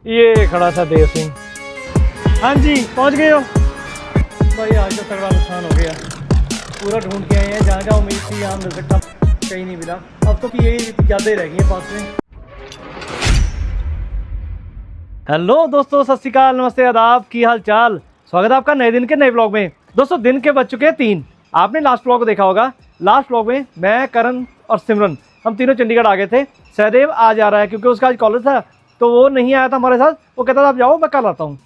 ये खड़ा था देव सिंह। हाँ जी पहुंच गए हो भाई। आज तो तगड़ा नुकसान हो गया, पूरा ढूंढ के आए हैं, जहाँ जहाँ उम्मीद थी यहाँ मिल सकता कहीं नहीं मिला। अब तो यही यादें रह गई हैं पास में। हेलो दोस्तों, सत श्री अकाल, नमस्ते, आदाब, की हाल चाल। स्वागत है आपका नए दिन के नए ब्लॉग में। दोस्तों दिन के बज चुके हैं 3। आपने लास्ट ब्लॉग को देखा होगा। लास्ट ब्लॉग में मैं, करण और सिमरन हम तीनों चंडीगढ़ आ गए थे। सहदेव आज आ रहा है क्योंकि उसका आज कॉलेज था, तो वो नहीं आया था हमारे साथ। वो कहता था आप जाओ मैं कल आता हूँ।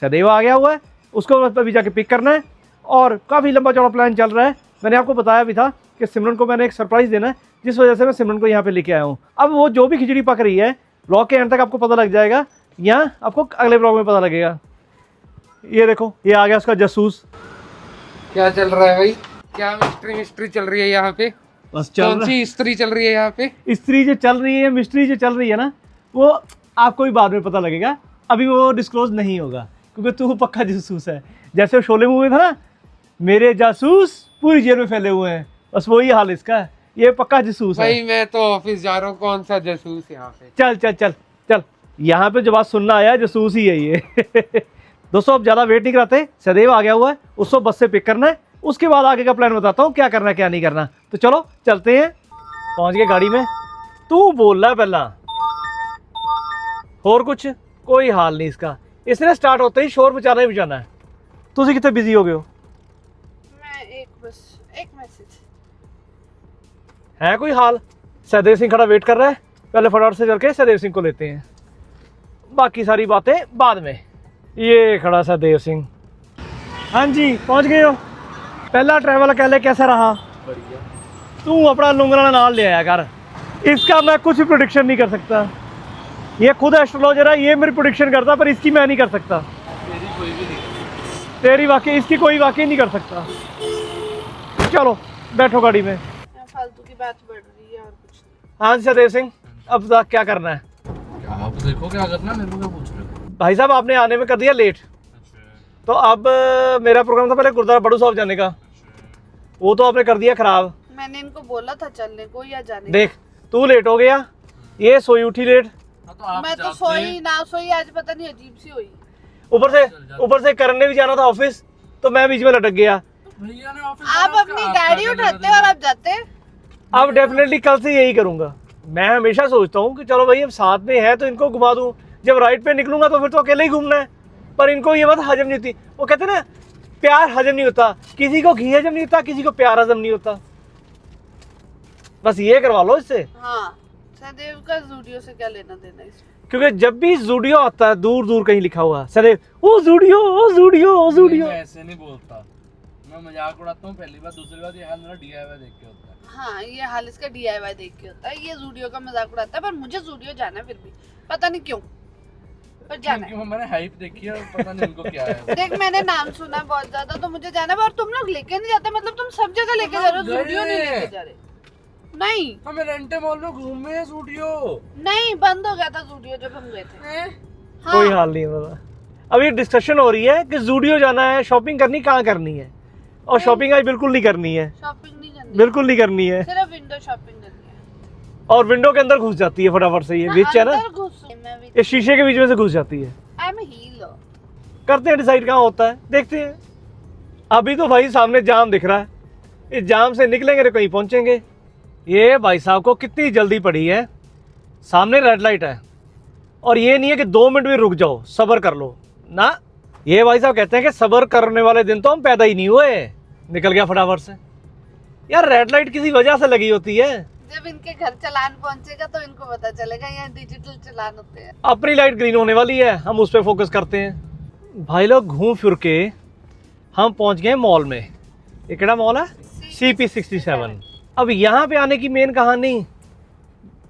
सहदेव आ गया हुआ है, उसको अभी जाके पिक करना है और काफ़ी लंबा चौड़ा प्लान चल रहा है। मैंने आपको बताया भी था कि सिमरन को मैंने एक सरप्राइज़ देना है, जिस वजह से मैं सिमरन को यहाँ पे लेके आया हूँ। अब वो जो भी खिचड़ी पक रही है ब्लॉग के एंड तक आपको पता लग जाएगा, या आपको अगले ब्लॉग में पता लगेगा। ये देखो, ये आ गया उसका जासूस। क्या चल रहा है भाई? क्या मिस्ट्री चल रही है यहाँ पे? बस कौन सी स्त्री चल रही है यहाँ पे? स्त्री जो चल रही है, मिस्ट्री जो चल रही है ना, वो आपको भी बाद में पता लगेगा। अभी वो डिस्क्लोज नहीं होगा क्योंकि तू पक्का जासूस है। जैसे वो शोले मूवी था ना, मेरे जासूस पूरी जेल में फैले हुए हैं, बस वही हाल इसका है। ये पक्का जासूस है भाई। मैं तो ऑफिस जा रहा हूँ, कौन सा जासूस यहाँ पे? चल चल चल चल, यहाँ पे जो बात सुनना आया जासूस ही है ये। दोस्तों अब ज़्यादा वेट नहीं कराते, सदैव आ गया हुआ है, उसको बस से पिक करना है। उसके बाद आगे का प्लान बताता हूँ, क्या करना है क्या नहीं करना। तो चलो चलते हैं। पहुँच गए गाड़ी में। तू बोल रहा है पहला, और कुछ कोई हाल नहीं इसका। इसने स्टार्ट होते ही शोर मचाना ही मचाना है। तुझे कितने बिजी हो गए हो? मैं एक मैसेज है कोई हाल? सहदेव सिंह खड़ा वेट कर रहा है, पहले फटाफट से चल के सहदेव सिंह को लेते हैं, बाकी सारी बातें बाद में। ये खड़ा सहदेव सिंह। हाँ जी पहुंच गए हो। पहला ट्रैवल अकेले कैसा रहा? बढ़िया। तू अपना लुंगरा नाल ले आया कर, इसका मैं कुछ भी प्रोडिक्शन नहीं कर सकता। ये खुद एस्ट्रोलॉजर है, ये मेरी प्रोडिक्शन करता, पर इसकी मैं नहीं कर सकता। तेरी कोई भी नहीं। तेरी वाकई, इसकी कोई वाकई नहीं कर सकता। चलो बैठो गाड़ी में। फालतू की बात बढ़ रही है और कुछ नहीं। हाँ जी सहदेव सिंह, अब बता क्या करना है? क्या आप देखो क्या करना है, मेरे को क्या पूछ रहे हो? भाई साहब आपने आने में कर दिया लेट, तो अब मेरा प्रोग्राम था पहले गुरुद्वारा बड़ू साहब जाने का, वो तो आपने कर दिया खराब। मैंने इनको बोला था चलने को या जाने देख तू लेट हो गया, ये सोई उठी लेट, को। मैं तो सोई ना सोई, आज पता नहीं अजीब सी हुई। ऊपर से करण ने भी जाना था ऑफिस, तो मैं बीच में लटक गया। आप अपनी गाड़ी उठाते और आप जाते। अब डेफिनेटली कल से यही करूंगा। मैं हमेशा सोचता हूँ कि चलो भाई अब साथ में है तो इनको घुमा दूं, जब राइड पे निकलूंगा तो फिर तो अकेले ही घूमना है। पर इनको ये बात हजम नहीं होती। वो कहते ना, प्यार हजम नहीं होता, किसी को घी हजम नहीं होता, किसी को प्यार हजम नहीं होता। बस ये करवा लो इससे। हाँ, सदैव का जूडियो से क्या लेना देना इसमें? क्योंकि जब भी जूडियो आता है, दूर दूर कहीं लिखा हुआ सदैव ओ जूडियो ओ जूडियो ओ जूडियो। मैं ऐसे नहीं बोलता, मैं मजाक उड़ाता हूँ पहली बार। दूसरी बात, ये हाल मेरा DIY देख के होता है। हाँ, ये हाल इसका DIY देख के होता है। ये जूडियो का मजाक उड़ाता है, पर मुझे जूडियो जाना है फिर भी, पता नहीं क्यों, पर जाना है। क्योंकि मैंने हाइप देखी है, पता नहीं उनको क्या है। देख मैंने नाम सुना है बहुत ज्यादा, तो मुझे जाना है। और तुम लोग लेके नहीं जाते, मतलब तुम सब जगह लेके जा रहे हो, जूडियो नहीं लेके जा रहे। नहीं, हमें रेंटे मॉल में घूमे हैं स्टूडियो। नहीं, बंद हो गया था जूडियो जब हम गए थे। हाँ। कोई हाल नहीं है। अभी डिस्कशन हो रही है कि जूडियो जाना है, शॉपिंग करनी कहाँ करनी है, और शॉपिंग आज बिल्कुल नहीं करनी है, शॉपिंग नहीं करनी, बिल्कुल नहीं करनी है। सिर्फ विंडो शॉपिंग करनी है। और विंडो के अंदर घुस जाती है फटाफट से, ये बीच है ना, अंदर घुस मैं भी। ये शीशे के बीच में से घुस जाती है। I am Helo. करते हैं डिसाइड कहाँ होता है, देखते हैं। अभी तो भाई सामने जाम दिख रहा है, इस जाम से निकलेंगे तो कहीं पहुंचेंगे। ये भाई साहब को कितनी जल्दी पड़ी है, सामने रेड लाइट है, और ये नहीं है कि 2 मिनट भी रुक जाओ, सब्र कर लो ना। ये भाई साहब कहते हैं कि सब्र करने वाले दिन तो हम पैदा ही नहीं हुए। निकल गया फटाफट से। यार रेड लाइट किसी वजह से लगी होती है। जब इनके घर चालान पहुंचेगा तो इनको पता चलेगा यहाँ डिजिटल चालान होते हैं। अपनी लाइट ग्रीन होने वाली है, हम उस पर फोकस करते हैं। भाई लोग घूम फिर के हम पहुंच गए मॉल में। ये केड़ा मॉल है? CP67। अब यहाँ पे आने की मेन कहानी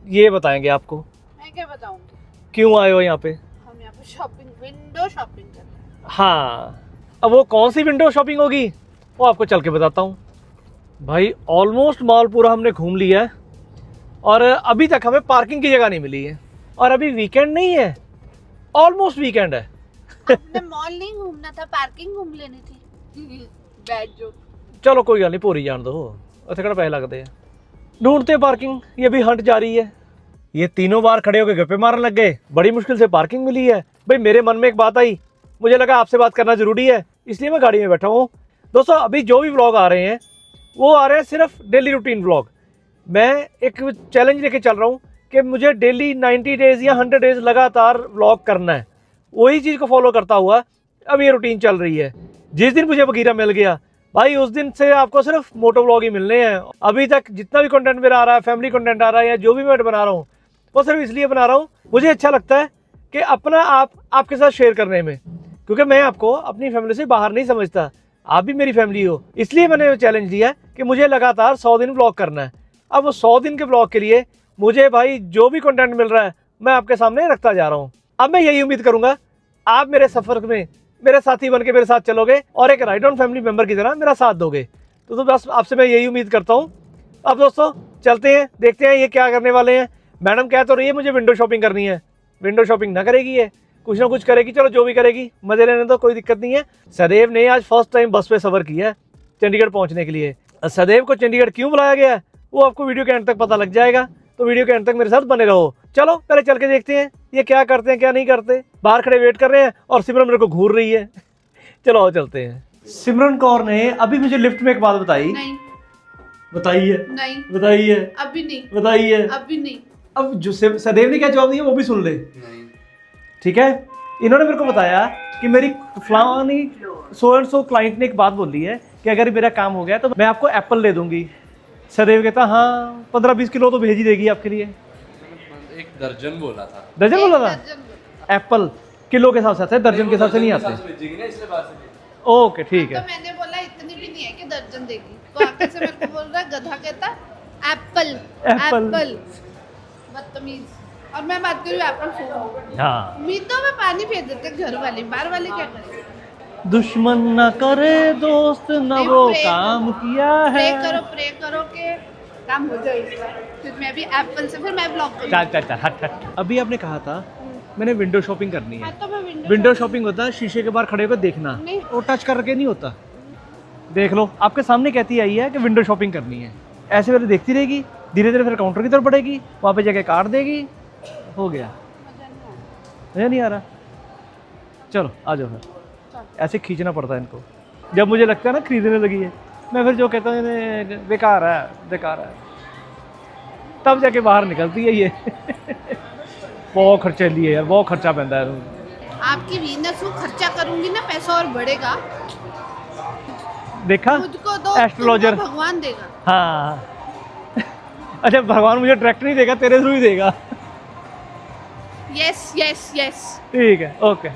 ये बताएंगे आपको। मैं क्या बताऊंगी, क्यों आए हो यहाँ पे? हम यहाँ पे शॉपिंग, विंडो शॉपिंग कर रहे हैं। हाँ, अब वो कौन सी विंडो शॉपिंग होगी वो आपको चल के बताता हूँ। भाई ऑलमोस्ट मॉल पूरा हमने घूम लिया है, और अभी तक हमें पार्किंग की जगह नहीं मिली है। और अभी वीकेंड नहीं है, ऑलमोस्ट वीकेंड है। हमने मॉल नहीं घूमना था, पार्किंग घूम लेनी थी। Bad joke. चलो कोई गल नहीं, पूरी जान दो, उत्थे किहड़ा पैसे लगते हैं। ढूंढते पार्किंग, ये भी हंट जारी है। ये तीनों बार खड़े होकर गप्पे मारने लग गए, बड़ी मुश्किल से पार्किंग मिली है। भाई मेरे मन में एक बात आई, मुझे लगा आपसे बात करना ज़रूरी है, इसलिए मैं गाड़ी में बैठा हूँ। दोस्तों अभी जो भी व्लॉग आ रहे हैं वो आ रहे हैं सिर्फ डेली रूटीन व्लॉग। मैं एक चैलेंज लेके चल रहा हूँ कि मुझे डेली 90 डेज़ या 100 डेज़ लगातार व्लॉग करना है। वही चीज़ को फॉलो करता हुआ अब ये रूटीन चल रही है। जिस दिन मुझे बगीरा मिल गया भाई, उस दिन से आपको सिर्फ मोटो व्लॉग ही मिलने हैं। अभी तक जितना भी कंटेंट मेरा आ रहा है, फैमिली कंटेंट आ रहा है या जो भी मैं बना रहा हूँ, वो सिर्फ इसलिए बना रहा हूँ, मुझे अच्छा लगता है कि अपना आप आपके साथ शेयर करने में, क्योंकि मैं आपको अपनी फैमिली से बाहर नहीं समझता, आप भी मेरी फैमिली हो। इसलिए मैंने चैलेंज लिया कि मुझे लगातार 100 दिन व्लॉग करना है। अब वो 100 दिन के व्लॉग के लिए मुझे भाई जो भी कंटेंट मिल रहा है मैं आपके सामने रखता जा रहा हूँ। अब मैं यही उम्मीद करूँगा आप मेरे सफ़र में मेरे साथी बन के मेरे साथ चलोगे और एक राइड ऑन फैमिली मेम्बर की तरह मेरा साथ दोगे। तो बस आपसे मैं यही उम्मीद करता हूँ। अब दोस्तों चलते हैं, देखते हैं ये क्या करने वाले हैं। मैडम कह तो रही है मुझे विंडो शॉपिंग करनी है, विंडो शॉपिंग ना करेगी, ये कुछ ना कुछ करेगी। चलो जो भी करेगी मज़े लेने तो कोई दिक्कत नहीं है। सदैव ने आज फर्स्ट टाइम बस पे सफ़र किया है चंडीगढ़ पहुंचने के लिए। सदैव को चंडीगढ़ क्यों बुलाया गया है वो आपको वीडियो के एंड तक पता लग जाएगा, तो वीडियो के एंड तक मेरे साथ बने रहो। चलो पहले चल के देखते हैं ये क्या करते हैं क्या नहीं करते। बाहर खड़े वेट कर रहे हैं और सिमरन मेरे को घूर रही है। चलो आओ चलते हैं। सिमरन कौर ने अभी मुझे लिफ्ट में एक बात बताई। नहीं बताइए नहीं बताइए अभी नहीं बताइए अभी नहीं। अब जो सदैव ने क्या जवाब दिया वो भी सुन ले, नहीं ठीक है। इन्होंने मेरे को बताया कि मेरी फलानी सो एंड सो क्लाइंट ने एक बात बोली है कि अगर मेरा काम हो गया तो मैं आपको एप्पल दे दूंगी। सदैव कहता हाँ 15-20 किलो तो भेज ही देगी आपके लिए। एक दर्जन बोला था। दर्जन बोला था? दर्जन बोला। एप्पल किलो के हिसाब से आते हैं, दर्जन के हिसाब से नहीं आते। भेजेगी ना इसलिए बात से। ओके ठीक तो है। मैंने बोला इतनी भी नहीं है कि दर्जन देगी, तो आगे से मेरे को बोल रहा है गधा कहता एप्पल एप्पल। एप्पल, बदतमीज। और मैं बात करूँ एप्पल फोन, हाँ मीतो में पानी फेंक देते घर वाले, बाहर वाले क्या करें। दुश्मन न करे दोस्त न नहीं, वो pray काम किया है। प्रे करो के काम हो जाए इसका। फिर मैं भी एप्पल से फिर मैं ब्लॉग चल चल चल हट हट। अभी आपने कहा था मैंने विंडो शॉपिंग करनी है। तो मैं विंडो शॉपिंग होता है शीशे के बाहर खड़े होकर देखना, नहीं। वो टच करके नहीं होता। देख लो आपके सामने कहती आई है कि विंडो शॉपिंग करनी है, ऐसे वाले देखती रहेगी, धीरे धीरे फिर काउंटर की तरफ बढ़ेगी, वहाँ पे जाके काट देगी, हो गया। मजा नहीं आ रहा? चलो आ जाओ फिर। ऐसे खींचना पड़ता है इनको। जब मुझे लगता है ना खरीदने लगी है, मैं फिर जो कहता हूँ बेकार है बेकार है, तब जाके बाहर निकलती है ये। बहुत खर्चे लिए यार, बहुत खर्चा पैंदा है। आपकी वीनस को खर्चा करूंगी ना, पैसा और बढ़ेगा। देखा मुझको तो एस्ट्रोलॉजर भगवान देगा। हाँ अच्छा भगवान मुझे डायरेक्ट नहीं देगा, तेरे थ्रू ही देगा। Yes yes yes. ठीक है ओके।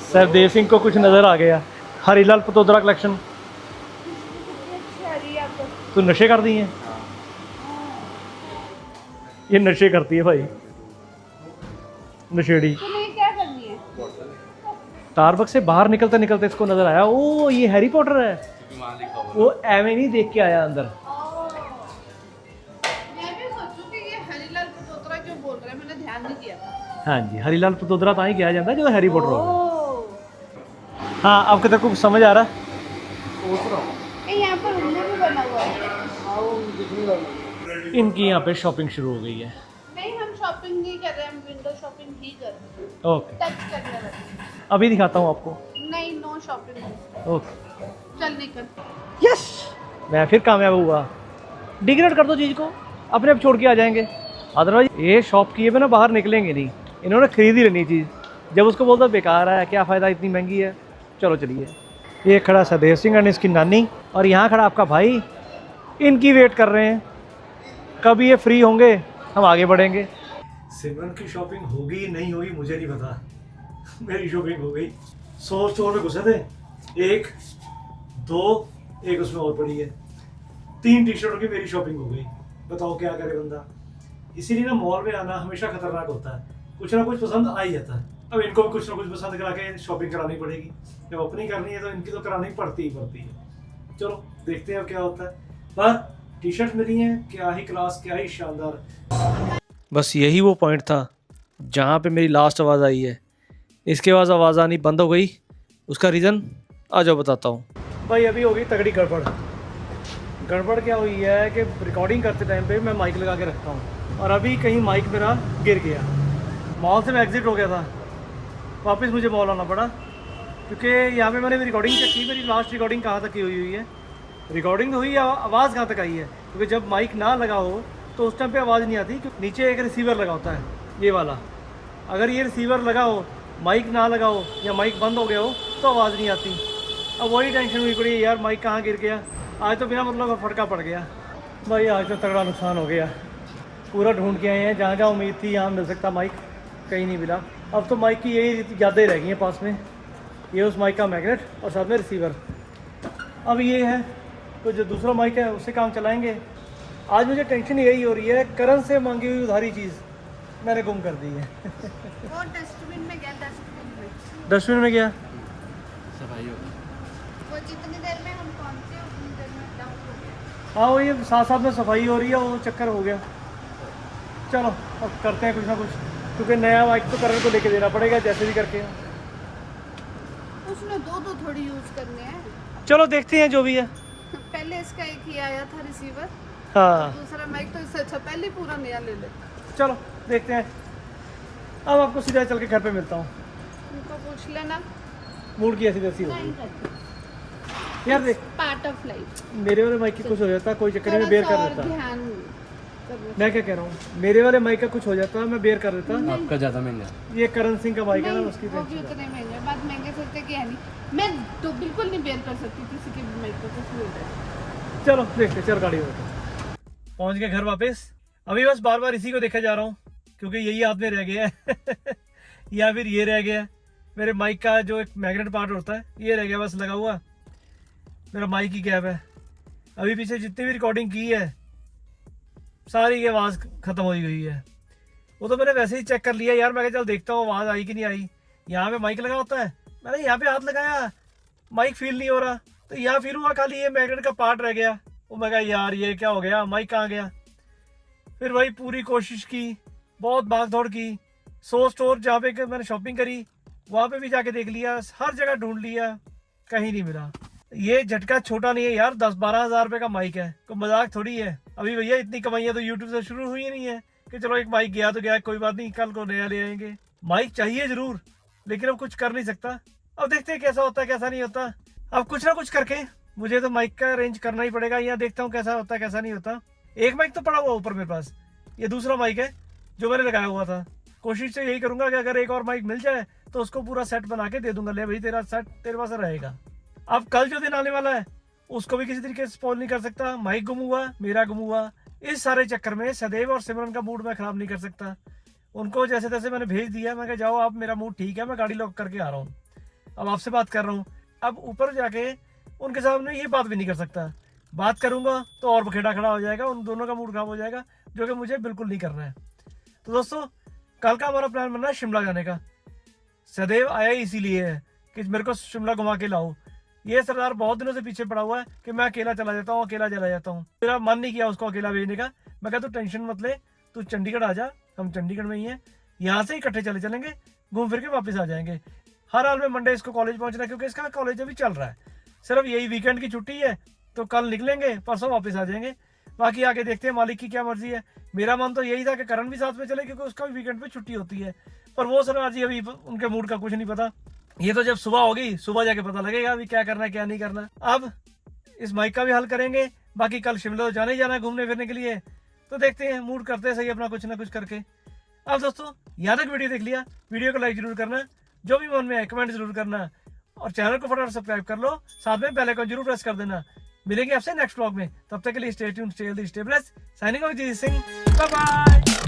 सरदेव सिंह को कुछ नज़र आ गया। हरीलाल पतोदरा कलेक्शन। तो नशे कर दिए हैं ये, नशे करती है भाई नशेड़ी। तुम्हें क्या करनी है? स्टारबक्स से बाहर निकलते निकलते इसको नजर आया, ओ ये हैरी पॉटर है। वहाँ लिखा हुआ। वो एवे नहीं देख के आया अंदर। मैं भी सोचूं कि ये हरीलाल पटोत्रा क्यों बोल रहे हैं, मैंने ध्यान नहीं किया था। हाँ जी हरीलाल पतोदरा तो ही किया जाता है जो हैरी पॉटर हो। ओह, हाँ आपके तक कुछ समझ आ रहा है? ये यहाँ पर उल्लू भी बना हुआ है। इनकी यहाँ पे शॉपिंग शुरू हो गई है। नहीं हम शॉपिंग नहीं कर रहे, हम विंडो शॉपिंग ही कर रहे हैं, ओके टच करने वाले। अभी दिखाता हूँ आपको। नहीं नो शॉपिंग। ओके चल निकल। यस मैं फिर कामयाब हुआ। डिग्रेड कर दो चीज़ को, अपने आप छोड़ के आ जाएंगे। अदरवाइज ये शॉप किए बिना बाहर निकलेंगे नहीं। इन्होंने खरीद ही लेनी चीज़, जब उसको बोलता बेकार है क्या फ़ायदा इतनी महंगी है। चलो चलिए। ये खड़ा सदैव सिंह और इसकी नानी, और यहाँ खड़ा आपका भाई, इनकी वेट कर रहे हैं कब ये फ्री होंगे, हम आगे बढ़ेंगे। सिमरन की शॉपिंग होगी नहीं होगी मुझे नहीं पता, मेरी शॉपिंग हो गई। 100 स्टोर में घुसे थे, 1 2 एक उसमें और पड़ी है, 3 टी शर्टों की मेरी शॉपिंग हो गई। बताओ क्या करे बंदा। इसीलिए ना मॉल में आना हमेशा खतरनाक होता है, कुछ ना कुछ पसंद आ ही जाता है। अब इनको भी कुछ ना कुछ पसंद करा के शॉपिंग करानी पड़ेगी, जब अपनी करनी है तो इनकी तो करानी पड़ती ही पड़ती है। चलो देखते हैं अब क्या होता है। पर टी शर्ट मिली है, क्या ही क्लास, क्या ही शानदार। बस यही वो पॉइंट था जहाँ पे मेरी लास्ट आवाज़ आई है। इसके बाद आवाज़ आनी बंद हो गई, उसका रीज़न आ जाओ बताता हूँ। भाई अभी हो गई तगड़ी गड़बड़। गड़बड़ क्या हुई है कि रिकॉर्डिंग करते टाइम पे मैं माइक लगा के रखता हूँ, और अभी कहीं माइक मेरा गिर गया। मॉल से मैं एग्जिट हो गया था, वापस मुझे मॉल आना पड़ा, क्योंकि यहाँ पे मैंने रिकॉर्डिंग चेक की, मेरी लास्ट रिकॉर्डिंग कहाँ तक की हुई है। रिकॉर्डिंग तो हुई, आवाज़ कहाँ तक आई है, क्योंकि जब माइक ना लगा हो तो उस टाइम पे आवाज़ नहीं आती, क्योंकि नीचे एक रिसीवर लगा होता है ये वाला। अगर ये रिसीवर लगा हो, माइक ना लगा हो या माइक बंद हो गया हो तो आवाज़ नहीं आती। अब वही टेंशन हुई पड़ी यार, माइक कहाँ गिर गया। आज तो बिना मतलब का फटका पड़ गया भाई, आज तो तगड़ा नुकसान हो गया। पूरा ढूंढ के आए हैं, जहाँ जहाँ उम्मीद थी यहाँ मिल सकता माइक, कहीं नहीं मिला। अब तो माइक की यही यादें रह गई हैं पास में, ये उस माइक का मैग्नेट और साथ में रिसीवर। अब ये है तो जो दूसरा माइक है उससे काम चलाएंगे। आज मुझे टेंशन यही हो रही है, करण से मांगी हुई उधारी चीज़ मैंने गुम कर दी है। वो डस्टबिन में गया, डस्टबिन में गया, सफाई हो वो जितनी देर में हम पहुंचे उतनी देर में डाउन हो गया। हाँ वो ये साथ साथ में सफाई हो रही है, वो चक्कर हो गया। चलो अब करते हैं कुछ ना कुछ, क्योंकि नया माइक तो करण को लेके देना पड़ेगा जैसे भी करके। उसने दो थोड़ी यूज करने हैं। चलो देखते हैं जो भी है। पहले इसका एक ही आया था रिसीवर, हाँ दूसरा माइक तो इससे अच्छा पहले पूरा नया ले ले। चलो देखते हैं। अब आपको सीधा चल के घर पे मिलता हूँ। उनको पूछ लेना। मूड की ऐसी वैसी होगी यार। देख पार्ट ऑफ लाइफ। मेरे वाले माइक की कुछ हो जाता, कोई चक्कर नहीं, मैं बेर कर देता। ध्यान करना। मैं क्या कह रहा हूँ, मेरे वाले माइक का कुछ हो जाता मैं बेर कर देता। आपका ज़्यादा महंगा। ये करण सिंह का माइक है ना, नहीं, उसकी वो भी उतने महंगे, बात महंगे सोचते कि है नहीं। मैं तो बिल्कुल नहीं बेयर कर सकती किसी के भी माइक को, कुछ भी हो जाए। चलो देखते, चल गाड़ी में पहुँच गए घर वापस। अभी बस बार बार इसी को देखा जा रहा हूँ, क्योंकि यही हाथ में रह गया है या फिर ये रह गया। मेरे माइक का जो एक मैग्नेट पार्ट होता है ये रह गया बस लगा हुआ। मेरा माइक की कैप है। अभी पीछे जितनी भी रिकॉर्डिंग की है सारी की आवाज़ ख़त्म हुई हुई है। वो तो मैंने वैसे ही चेक कर लिया यार, मैं कहा चल देखता हूँ आवाज़ आई कि नहीं आई। यहाँ पे माइक लगा होता है, मैंने यहाँ पे हाथ लगाया, माइक फील नहीं हो रहा, तो यहाँ फील हुआ, खाली ये मैग्नेट का पार्ट रह गया। वो मैं कहा यार ये क्या हो गया, माइक कहाँ गया। फिर वही पूरी कोशिश की, बहुत भाग दौड़ की, 100 स्टोर जहाँ पे मैंने शॉपिंग करी वहाँ पे भी जाके देख लिया, हर जगह ढूंढ लिया, कहीं नहीं मिला। ये झटका छोटा नहीं है यार, 10-12 हज़ार रुपये का माइक है, कोई मजाक थोड़ी है। अभी भैया इतनी कमाइयाँ तो यूट्यूब से शुरू हुई नहीं है कि चलो एक माइक गया तो गया, कोई बात नहीं, कल को नया ले आएंगे। माइक चाहिए जरूर, लेकिन अब कुछ कर नहीं सकता। अब देखते हैं कैसा होता है कैसा नहीं होता। अब कुछ ना कुछ करके मुझे तो माइक का अरेंज करना ही पड़ेगा। यहाँ देखता हूँ कैसा होता है कैसा नहीं होता। एक माइक तो पड़ा हुआ ऊपर मेरे पास, ये दूसरा माइक है जो मैंने लगाया हुआ था। कोशिश तो यही करूंगा कि अगर एक और माइक मिल जाए तो उसको पूरा सेट बना के दे दूंगा, ले भाई तेरा सेट तेरे पास रहेगा। अब कल जो दिन आने वाला है उसको भी किसी तरीके से स्पॉइल नहीं कर सकता। माइक गुम हुआ, मेरा गुम हुआ, इस सारे चक्कर में सदैव और सिमरन का मूड मैं खराब नहीं कर सकता। उनको जैसे तैसे मैंने भेज दिया, मैं कहा जाओ आप, मेरा मूड ठीक है, मैं गाड़ी लॉक करके आ रहा हूँ, अब आपसे बात कर रहा हूँ। अब ऊपर जाके उनके सामने ये बात भी नहीं कर सकता, बात करूंगा तो और बखेड़ा खड़ा हो जाएगा, उन दोनों का मूड खराब हो जाएगा, जो कि मुझे बिल्कुल नहीं करना है। तो दोस्तों कल का हमारा प्लान बना है शिमला जाने का। सदैव आया ही इसीलिए है कि मेरे को शिमला घुमा के लाओ। ये सरदार बहुत दिनों से पीछे पड़ा हुआ है कि मैं अकेला चला जाता हूँ, अकेला चला जाता हूँ। मेरा मन नहीं किया उसको अकेला भेजने का। मैं कहा तू टेंशन मत ले, तू चंडीगढ़ आ जा, हम चंडीगढ़ में ही हैं, यहाँ से इकट्ठे चले चलेंगे, घूम फिर के वापस आ जाएंगे। हर हाल में मंडे इसको कॉलेज पहुँचना है, क्योंकि इसका कॉलेज अभी चल रहा है, सिर्फ यही वीकेंड की छुट्टी है, तो कल निकलेंगे, परसों वापस आ जाएंगे। बाकी आगे देखते हैं, मालिक की क्या मर्जी है। मेरा मन तो यही था कि करण भी साथ में चले, क्योंकि उसका भी वीकेंड पे छुट्टी होती है, पर वो सरदार जी अभी उनके मूड का कुछ नहीं पता। ये तो जब सुबह होगी, सुबह जाके पता लगेगा अभी क्या करना है क्या नहीं करना। अब इस माइक का भी हल करेंगे। बाकी कल शिमला तो जाना ही जाना है घूमने फिरने के लिए, तो देखते हैं, मूड करते हैं सही अपना कुछ ना कुछ करके। अब दोस्तों यहाँ तक वीडियो देख लिया, वीडियो को लाइक जरूर करना, जो भी मन में है कमेंट जरूर करना, और चैनल को फटाफट सब्सक्राइब कर लो, साथ में बेल आइकन जरूर प्रेस कर देना। मिलेंगे आपसे नेक्स्ट व्लॉग में, तब तक के लिए stay tuned, stay healthy, stay blessed. Signing off Jeet Singh, bye bye.